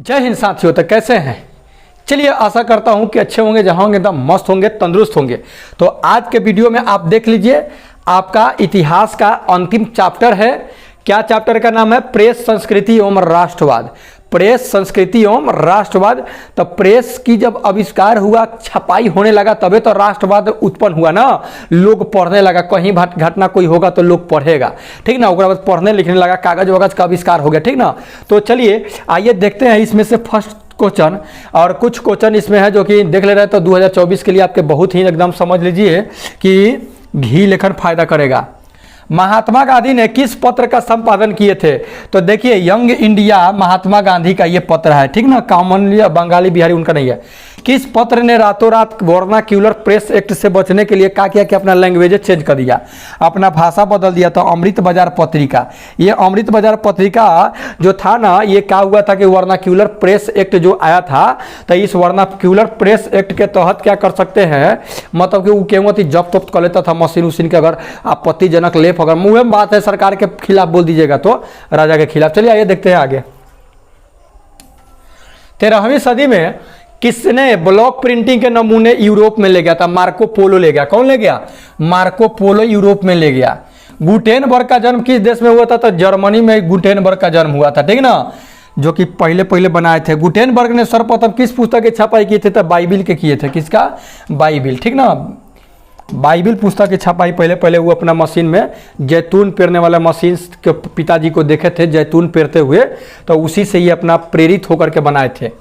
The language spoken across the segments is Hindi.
जय हिंद साथियों। तो कैसे हैं? चलिए, आशा करता हूं कि अच्छे होंगे, जहां होंगे एकदम मस्त होंगे, तंदुरुस्त होंगे। तो आज के वीडियो में आप देख लीजिए, आपका इतिहास का अंतिम चैप्टर है। क्या चैप्टर का नाम है? प्रेस, संस्कृति एवं राष्ट्रवाद। प्रेस, संस्कृति एवं राष्ट्रवाद। तो प्रेस की जब आविष्कार हुआ, छपाई होने लगा, तबे तो राष्ट्रवाद उत्पन्न हुआ ना। लोग पढ़ने लगा, कहीं घटना कोई होगा तो लोग पढ़ेगा, ठीक ना। उसके बाद पढ़ने लिखने लगा, कागज वगज का आविष्कार हो गया, ठीक ना। तो चलिए आइए देखते हैं इसमें से फर्स्ट क्वेश्चन, और कुछ क्वेश्चन इसमें है जो कि देख ले रहे हैं। तो 2024 के लिए आपके बहुत ही एकदम समझ लीजिए कि घी लेखन फायदा करेगा। महात्मा गांधी ने किस पत्र का संपादन किए थे? तो देखिए, यंग इंडिया महात्मा गांधी का ये पत्र है, ठीक ना। कॉमनली बंगाली बिहारी उनका नहीं है। किस पत्र ने रातों रात वर्नाक्यूलर प्रेस एक्ट से बचने के लिए क्या किया कि अपना लैंग्वेज चेंज कर दिया, अपना भाषा बदल दिया? तो अमृत बाजार पत्रिका। ये अमृत बाजार पत्रिका जो था ना, ये क्या हुआ था कि वर्नाक्यूलर प्रेस एक्ट जो आया था, तो इस वर्नाक्यूलर प्रेस एक्ट के तहत क्या कर सकते हैं, मतलब कि वो केवती जब्त तब्त कर लेता था मशीन उशीन के। अगर आपत्तिजनक लेप अगर मुंह में बात है सरकार के खिलाफ बोल दीजिएगा तो राजा के खिलाफ। चलिए आइए देखते हैं आगे। 13वीं सदी में किसने ब्लॉक प्रिंटिंग के नमूने यूरोप में ले गया था? मार्को पोलो ले गया। कौन ले गया? मार्को पोलो यूरोप में ले गया। गुटेनबर्ग का जन्म किस देश में हुआ था? तो जर्मनी में गुटेनबर्ग का जन्म हुआ था, ठीक ना, जो कि पहले बनाए थे। गुटेनबर्ग ने सर्वप्रथम किस पुस्तक की छपाई की थी? तो बाइबिल के किए थे। किसका? बाइबिल, ठीक ना। बाइबिल पुस्तक की छपाई पहले वो अपना मशीन में, जैतून पेरने वाला मशीन के पिताजी को देखे थे जैतून पेरते हुए, तो उसी से ये अपना प्रेरित होकर के बनाए थे।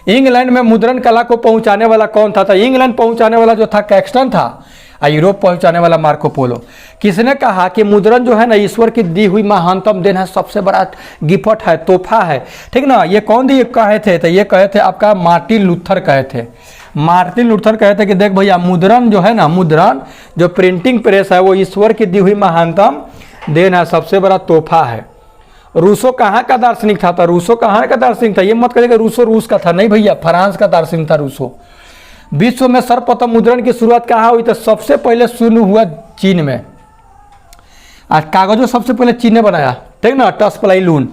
इंग्लैंड में मुद्रण कला को पहुंचाने वाला कौन था? तो इंग्लैंड पहुंचाने वाला जो था कैक्सटन था, और यूरोप पहुंचाने वाला मार्को पोलो। किसने कहा कि मुद्रण जो है ना ईश्वर की दी हुई महानतम देन है, सबसे बड़ा गिफ्ट है, तोहफा है, ठीक ना। ये कौन दिए कहे थे? तो ये कहे थे आपका मार्टिन लूथर कहे थे। मार्टिन लूथर कहे थे कि देख भैया, मुद्रण जो है ना, मुद्रण जो प्रिंटिंग प्रेस है, वो ईश्वर की दी हुई महानतम देन है, सबसे बड़ा तोहफा है। रूसो कहाँ का दार्शनिक था? रूसो कहाँ का दार्शनिक था? ये मत कहिएगा रूसो रूस का था, नहीं भैया, फ्रांस का दार्शनिक था रूसो। विश्व में सर्वप्रथम मुद्रण की शुरुआत कहाँ हुई? तो सबसे पहले शुरू हुआ चीन में। आज कागजों सबसे पहले चीन ने बनाया, ठीक ना, टसप्लाई लून।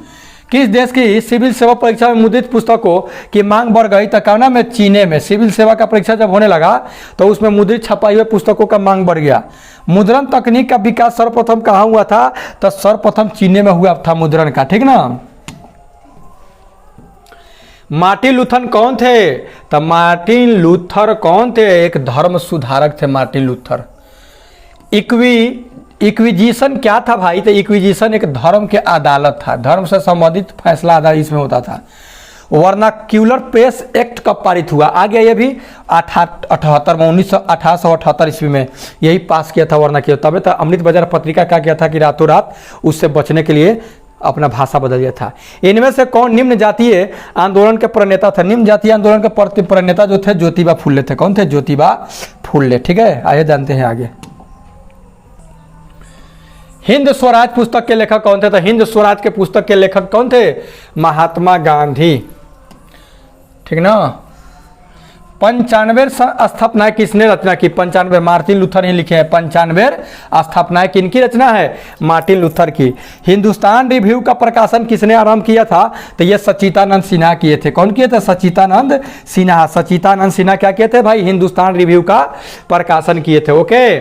किस देश की सिविल सेवा परीक्षा में मुद्रित पुस्तकों की मांग बढ़ गई? तो कहना में चीने में। सिविल सेवा का परीक्षा जब होने लगा तो उसमें मुद्रित छपाई हुए पुस्तकों का मांग बढ़ गया। मुद्रण तकनीक का विकास सर्वप्रथम कहाँ हुआ था? तो सर्वप्रथम चीने में हुआ था मुद्रण का, ठीक ना। मार्टिन लूथर कौन थे? तो मार्टिन लूथर कौन थे? एक धर्म सुधारक थे मार्टिन लूथर। इक्विजिशन क्या था भाई? तो इक्विजिशन एक धर्म के अदालत था, धर्म से संबंधित फैसला आधारित इसमें होता था। वर्नाक्यूलर प्रेस एक्ट कब पारित हुआ? आ गया ये भी 1878 में, 1878 ईस्वी में यही पास किया था वर्नाक्यूलर। तब तो अमृत बाजार पत्रिका क्या किया था कि रातों रात उससे बचने के लिए अपना भाषा बदल दिया था। इनमें से कौन निम्न जातीय आंदोलन के प्रणेता था? निम्न जातीय आंदोलन के प्रणेता जो थे ज्योतिबा फुले थे। कौन थे? ज्योतिबा फुले, ठीक है। आइए जानते हैं आगे। हिंद स्वराज पुस्तक के लेखक कौन थे? तो हिंद स्वराज के पुस्तक के लेखक कौन थे? महात्मा गांधी, ठीक ना। 95 स्थापनाएं किसने रचना की? 95 मार्टिन लूथर ही लिखे हैं। 95 स्थापनाएं किनकी रचना है? मार्टिन लूथर की। हिंदुस्तान रिव्यू का प्रकाशन किसने आरंभ किया था? तो ये सच्चिदानंद सिन्हा किए थे। कौन किए थे? सच्चिदानंद सिन्हा। सच्चिदानंद सिन्हा क्या किए थे भाई? हिंदुस्तान रिव्यू का प्रकाशन किए थे। ओके।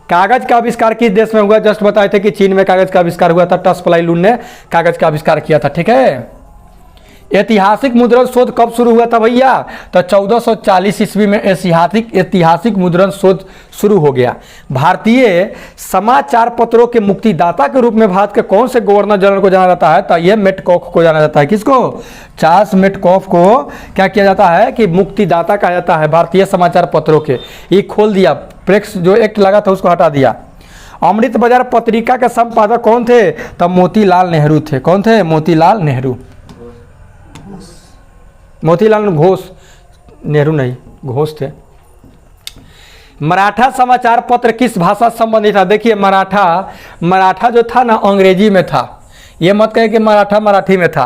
कागज का आविष्कार किस देश में हुआ? जस्ट बताए थे कि चीन में कागज का आविष्कार हुआ था। टसप्लाई लून ने कागज का आविष्कार किया था, ठीक है। ऐतिहासिक मुद्रण शोध कब शुरू हुआ था भैया? तो 1440 ईस्वी में ऐतिहासिक मुद्रण शोध शुरू हो गया। भारतीय समाचार पत्रों के मुक्तिदाता के रूप में भारत के कौन से गवर्नर जनरल को जाना जाता है? तो ये मेटकॉफ को जाना जाता है। किसको? चार्ल्स मेटकॉफ को क्या किया जाता है कि मुक्तिदाता कहा जाता है भारतीय समाचार पत्रों के। ये खोल दिया, प्रेस जो एक्ट लगा था उसको हटा दिया। अमृत बाजार पत्रिका के संपादक कौन थे? तो मोतीलाल नेहरू थे। कौन थे? मोतीलाल नेहरू। मोतीलाल घोष, नेहरू नहीं, घोष थे। मराठा समाचार पत्र किस भाषा से संबंधित था? देखिए, मराठा जो था ना अंग्रेजी में था। ये मत कहे कि मराठा मराठी में था।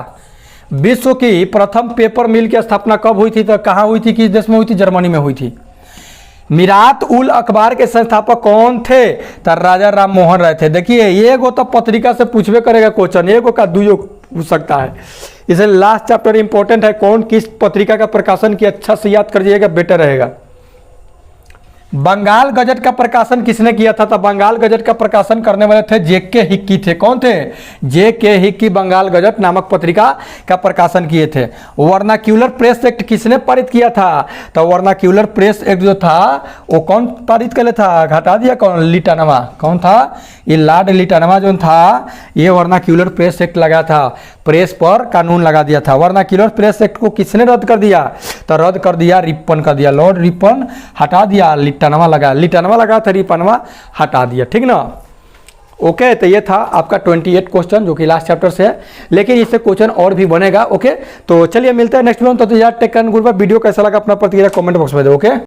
विश्व की प्रथम पेपर मिल की स्थापना कब हुई थी? तो कहाँ हुई थी? किस देश में हुई थी? जर्मनी में हुई थी। मिरात उल अखबार के संस्थापक कौन थे? तो राजा राम मोहन राय थे। देखिए, एगो तो पत्रिका से पूछबे करेगा क्वेश्चन, एगो का दुयो पूछ सकता है। इसे लास्ट चैप्टर इंपॉर्टेंट है, कौन किस पत्रिका का प्रकाशन किया, अच्छा से याद कर जाइएगा, बेटर रहेगा। बंगाल गजट का प्रकाशन किसने किया था? तो बंगाल गजट का प्रकाशन करने वाले थे जेके हिक्की थे। कौन थे? जेके हिक्की बंगाल गजट नामक पत्रिका का प्रकाशन किए थे। वर्नाक्यूलर प्रेस एक्ट किसने पारित किया था? तो वर्नाक्यूलर प्रेस एक्ट जो था वो कौन पारित कर था? घटा दिया कौन? लिटानवा। कौन था? ये लॉर्ड लिटानवा जो था, ये वर्नाक्यूलर प्रेस एक्ट लगा था, प्रेस पर कानून लगा दिया था। वर्नाक्यूलर प्रेस एक्ट को किसने रद्द कर दिया? तो रद्द कर दिया रिपन कर दिया, लॉर्ड रिपन हटा दिया, लिटानवा लगा था, रिपनवा हटा दिया। ठीक ना? ओके, तो ये था आपका 28 क्वेश्चन जो कि लास्ट चैप्टर से है, लेकिन इससे क्वेश्चन और भी बनेगा। ओके, तो चलिए मिलते हैं नेक्स्ट वीडियो में। तो यार take care, goodbye. Video कैसा लगा अपना प्रतिक्रिया कमेंट बॉक्स में दो। ओके।